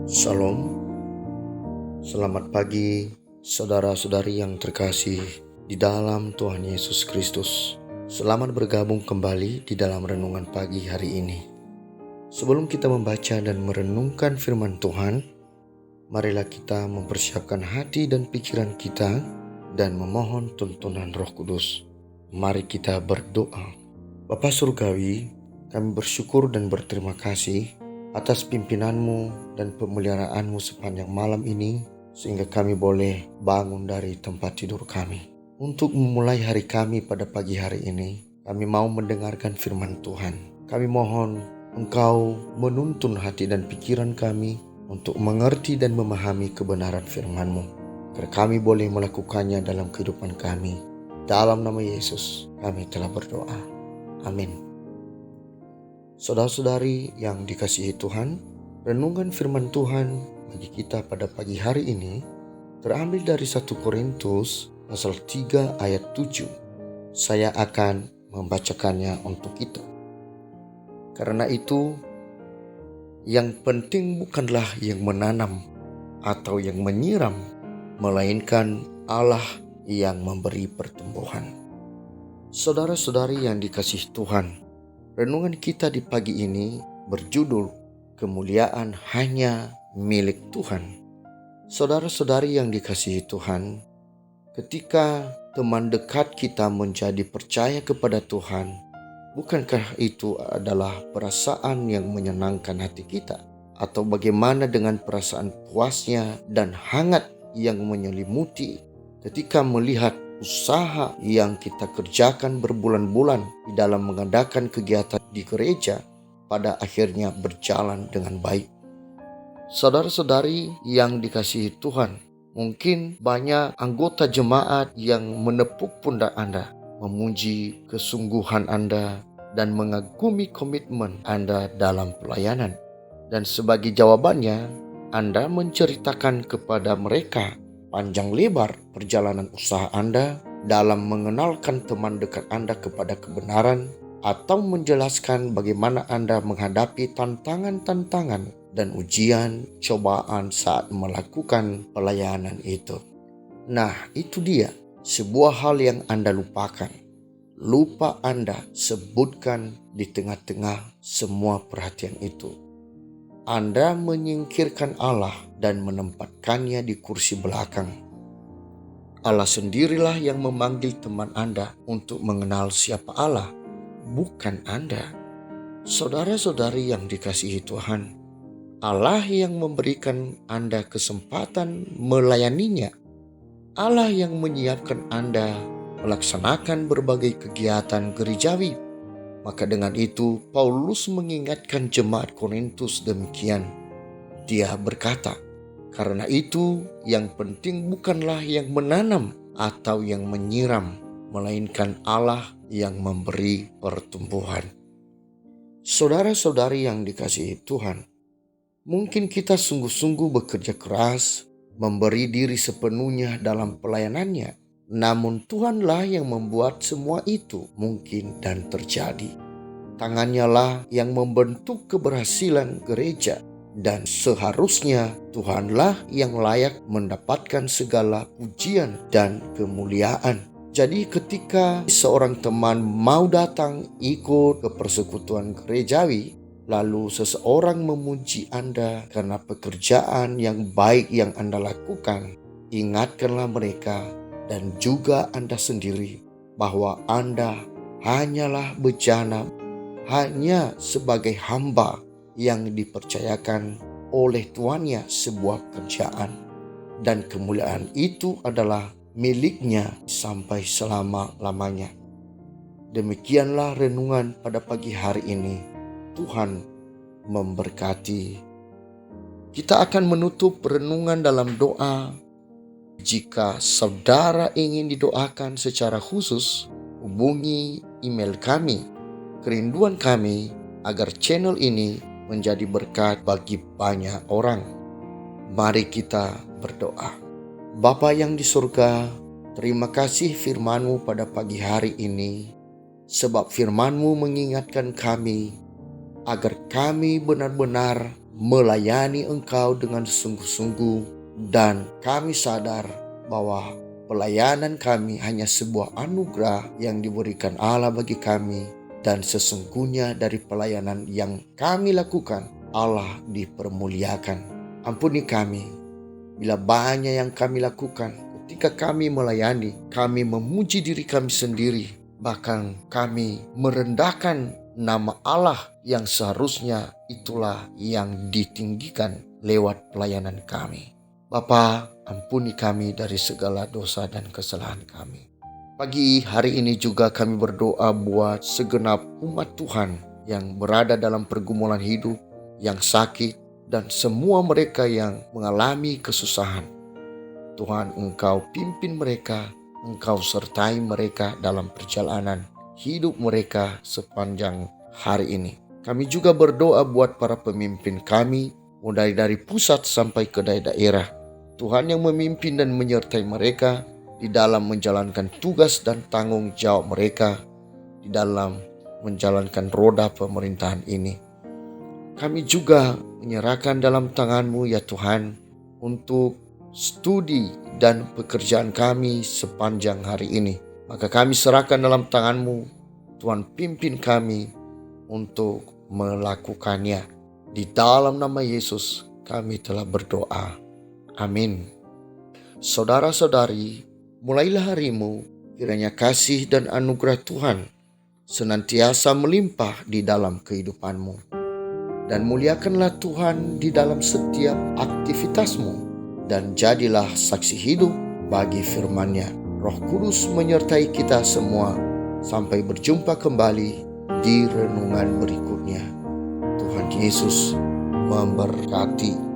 Shalom, selamat pagi saudara-saudari yang terkasih di dalam Tuhan Yesus Kristus. Selamat bergabung kembali di dalam renungan pagi hari ini. Sebelum kita membaca dan merenungkan firman Tuhan, marilah kita mempersiapkan hati dan pikiran kita dan memohon tuntunan Roh Kudus. Mari kita berdoa. Bapa Surgawi, kami bersyukur dan berterima kasih atas pimpinan-Mu dan pemeliharaanmu sepanjang malam ini, sehingga kami boleh bangun dari tempat tidur kami. Untuk memulai hari kami pada pagi hari ini, kami mau mendengarkan firman Tuhan. Kami mohon Engkau menuntun hati dan pikiran kami untuk mengerti dan memahami kebenaran firman-Mu, agar kami boleh melakukannya dalam kehidupan kami. Dalam nama Yesus kami telah berdoa. Amin. Saudara-saudari yang dikasihi Tuhan, renungan firman Tuhan bagi kita pada pagi hari ini terambil dari 1 Korintus pasal 3 ayat 7. Saya akan membacakannya untuk kita. Karena itu, yang penting bukanlah yang menanam atau yang menyiram, melainkan Allah yang memberi pertumbuhan. Saudara-saudari yang dikasihi Tuhan, renungan kita di pagi ini berjudul Kemuliaan Hanya Milik Tuhan. Saudara-saudari yang dikasihi Tuhan, ketika teman dekat kita menjadi percaya kepada Tuhan, bukankah itu adalah perasaan yang menyenangkan hati kita? Atau bagaimana dengan perasaan puasnya dan hangat yang menyelimuti ketika melihat usaha yang kita kerjakan berbulan-bulan di dalam mengadakan kegiatan di gereja pada akhirnya berjalan dengan baik. Saudara-saudari yang dikasihi Tuhan, mungkin banyak anggota jemaat yang menepuk pundak Anda, memuji kesungguhan Anda, dan mengagumi komitmen Anda dalam pelayanan. Dan sebagai jawabannya, Anda menceritakan kepada mereka panjang lebar perjalanan usaha Anda dalam mengenalkan teman dekat Anda kepada kebenaran, atau menjelaskan bagaimana Anda menghadapi tantangan-tantangan dan ujian cobaan saat melakukan pelayanan itu. Nah, itu dia sebuah hal yang Anda lupakan. Lupa Anda sebutkan di tengah-tengah semua perhatian itu. Anda menyingkirkan Allah dan menempatkannya di kursi belakang. Allah sendirilah yang memanggil teman Anda untuk mengenal siapa Allah, bukan Anda. Saudara-saudari yang dikasihi Tuhan, Allah yang memberikan Anda kesempatan melayaninya. Allah yang menyiapkan Anda melaksanakan berbagai kegiatan gerejawi. Maka dengan itu Paulus mengingatkan jemaat Korintus demikian. Dia berkata, karena itu yang penting bukanlah yang menanam atau yang menyiram, melainkan Allah yang memberi pertumbuhan. Saudara-saudari yang dikasihi Tuhan, mungkin kita sungguh-sungguh bekerja keras, memberi diri sepenuhnya dalam pelayanannya. Namun Tuhanlah yang membuat semua itu mungkin dan terjadi. Tangannya lah yang membentuk keberhasilan gereja, dan seharusnya Tuhanlah yang layak mendapatkan segala pujian dan kemuliaan. Jadi ketika seorang teman mau datang ikut ke persekutuan gerejawi, lalu seseorang memuji Anda karena pekerjaan yang baik yang Anda lakukan, ingatkanlah mereka dan juga Anda sendiri bahwa Anda hanyalah bejana, hanya sebagai hamba yang dipercayakan oleh tuannya sebuah kerjaan, dan kemuliaan itu adalah miliknya sampai selama-lamanya. Demikianlah renungan pada pagi hari ini. Tuhan memberkati. Kita akan menutup renungan dalam doa. Jika saudara ingin didoakan secara khusus, hubungi email kami. Kerinduan kami agar channel ini menjadi berkat bagi banyak orang. Mari kita berdoa. Bapa yang di surga, terima kasih firman-Mu pada pagi hari ini, sebab firman-Mu mengingatkan kami agar kami benar-benar melayani Engkau dengan sungguh-sungguh, dan kami sadar bahwa pelayanan kami hanya sebuah anugerah yang diberikan Allah bagi kami, dan sesungguhnya dari pelayanan yang kami lakukan, Allah dipermuliakan. Ampuni kami bila banyak yang kami lakukan ketika kami melayani, kami memuji diri kami sendiri, bahkan kami merendahkan nama Allah yang seharusnya itulah yang ditinggikan lewat pelayanan kami. Bapa, ampuni kami dari segala dosa dan kesalahan kami. Pagi hari ini juga kami berdoa buat segenap umat Tuhan yang berada dalam pergumulan hidup, yang sakit, dan semua mereka yang mengalami kesusahan. Tuhan, Engkau pimpin mereka, Engkau sertai mereka dalam perjalanan hidup mereka sepanjang hari ini. Kami juga berdoa buat para pemimpin kami, mulai dari pusat sampai ke daerah. Tuhan yang memimpin dan menyertai mereka di dalam menjalankan tugas dan tanggung jawab mereka di dalam menjalankan roda pemerintahan ini. Kami juga menyerahkan dalam tangan-Mu ya Tuhan untuk studi dan pekerjaan kami sepanjang hari ini. Maka kami serahkan dalam tangan-Mu, Tuhan, pimpin kami untuk melakukannya. Di dalam nama Yesus kami telah berdoa. Amin. Saudara-saudari, mulailah harimu, kiranya kasih dan anugerah Tuhan senantiasa melimpah di dalam kehidupanmu. Dan muliakanlah Tuhan di dalam setiap aktivitasmu, dan jadilah saksi hidup bagi firman-Nya. Roh Kudus menyertai kita semua sampai berjumpa kembali di renungan berikutnya. Tuhan Yesus memberkati.